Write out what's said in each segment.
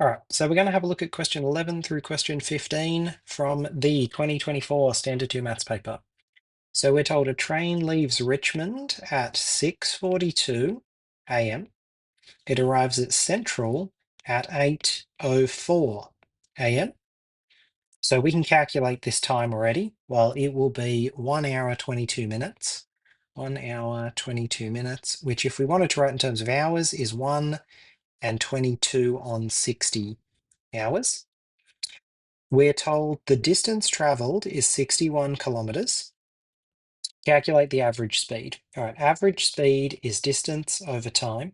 All right, so we're going to have a look at question 11 through question 15 from the 2024 Standard 2 Maths paper. So we're told a train leaves Richmond at 6:42 a.m. It arrives at Central at 8:04 a.m. So we can calculate this time already. Well, it will be 1 hour 22 minutes. 1 hour 22 minutes, which if we wanted to write in terms of hours is 1 and 22 on 60 hours. We're told the distance traveled is 61 kilometers. Calculate the average speed. All right, average speed is distance over time.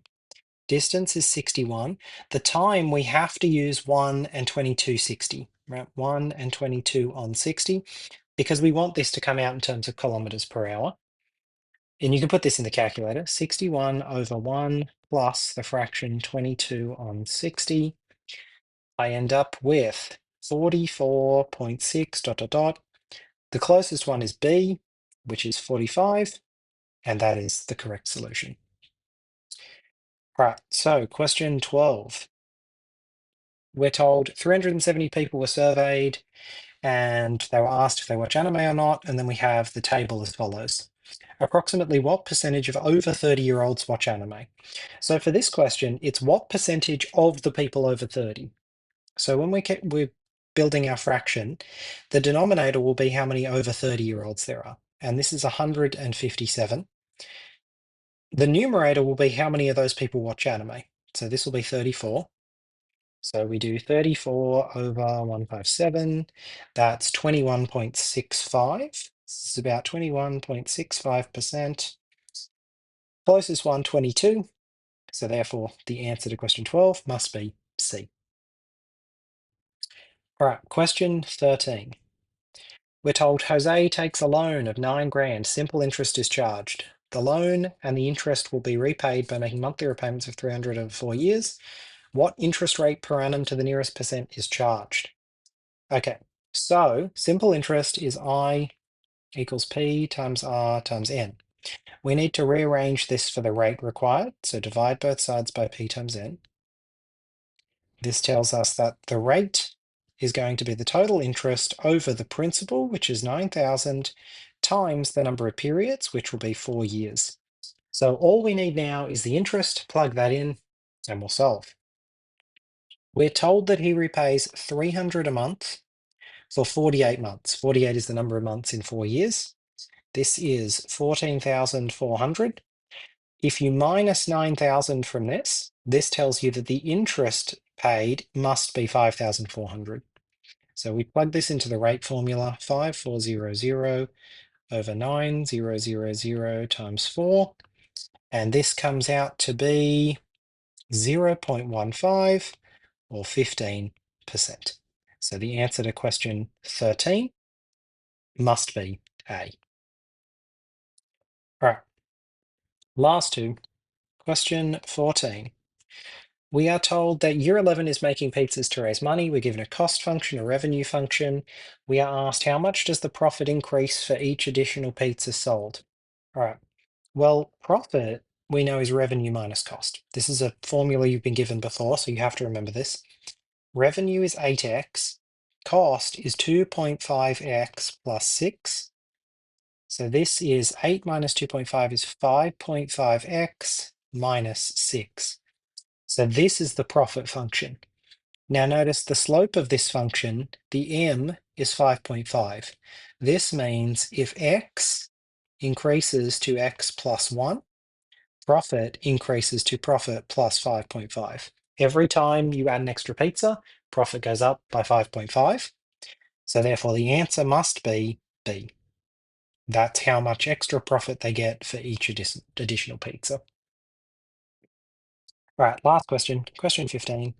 Distance is 61. The time we have to use 1 and 22/60, right? 1 and 22 on 60, because we want this to come out in terms of kilometers per hour. And you can put this in the calculator, 61 over 1 plus the fraction 22 on 60. I end up with 44.6 dot dot dot. The closest one is B, which is 45, and that is the correct solution. All right, so question 12. We're told 370 people were surveyed and they were asked if they watch anime or not, and then we have the table as follows. Approximately what percentage of over 30-year-olds watch anime? So for this question, it's what percentage of the people over 30. So when we're building our fraction, the denominator will be how many over 30-year-olds there are. And this is 157. The numerator will be how many of those people watch anime. So this will be 34. So we do 34 over 157. That's 21.65. This is about 21.65%. Closest one, 22. So therefore, the answer to question 12 must be C. All right, question 13. We're told Jose takes a loan of 9 grand, simple interest is charged. The loan and the interest will be repaid by making monthly repayments of 300 over 4 years. What interest rate per annum to the nearest percent is charged? Okay, so simple interest is I equals P times R times N. We need to rearrange this for the rate required, so divide both sides by P times N. This tells us that the rate is going to be the total interest over the principal, which is 9,000, times the number of periods, which will be 4 years. So all we need now is the interest, plug that in, and we'll solve. We're told that he repays 300 a month for 48 months. 48 is the number of months in 4 years. This is 14,400. If you minus 9,000 from this tells you that the interest paid must be 5,400. So we plug this into the rate formula, 5400 over 9000 times 4, and this comes out to be 0.15 or 15%. So the answer to question 13 must be A. All right, last two. Question 14. We are told that year 11 is making pizzas to raise money. We're given a cost function, a revenue function. We are asked how much does the profit increase for each additional pizza sold? All right. Well, profit we know is revenue minus cost. This is a formula you've been given before, so you have to remember this. Revenue is 8x. Cost is 2.5x plus 6. So this is 8 minus 2.5 is 5.5x minus 6. So this is the profit function. Now notice the slope of this function, the m is 5.5. This means if x increases to x plus 1, profit increases to profit plus 5.5. Every time you add an extra pizza, profit goes up by 5.5. So therefore the answer must be B. That's how much extra profit they get for each additional pizza. All right, last question, question 15.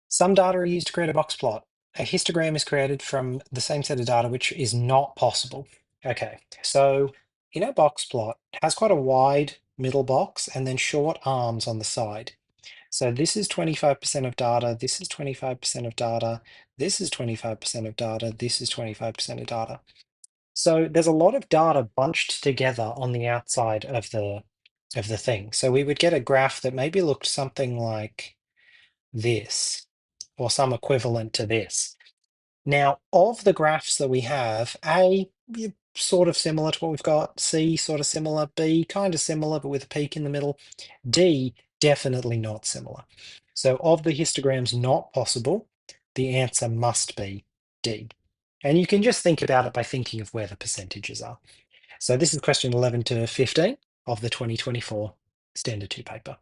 Some data are used to create a box plot. A histogram is created from the same set of data, which is not possible. Okay, so in our box plot, it has quite a wide middle box and then short arms on the side. So this is 25% of data, this is 25% of data, this is 25% of data, this is 25% of data. So there's a lot of data bunched together on the outside of the thing. So we would get a graph that maybe looked something like this, or some equivalent to this. Now, of the graphs that we have, A, sort of similar to what we've got, C, sort of similar, B, kind of similar, but with a peak in the middle, D, definitely not similar. So of the histograms not possible, the answer must be D. And you can just think about it by thinking of where the percentages are. So this is question 11 to 15 of the 2024 Standard 2 paper.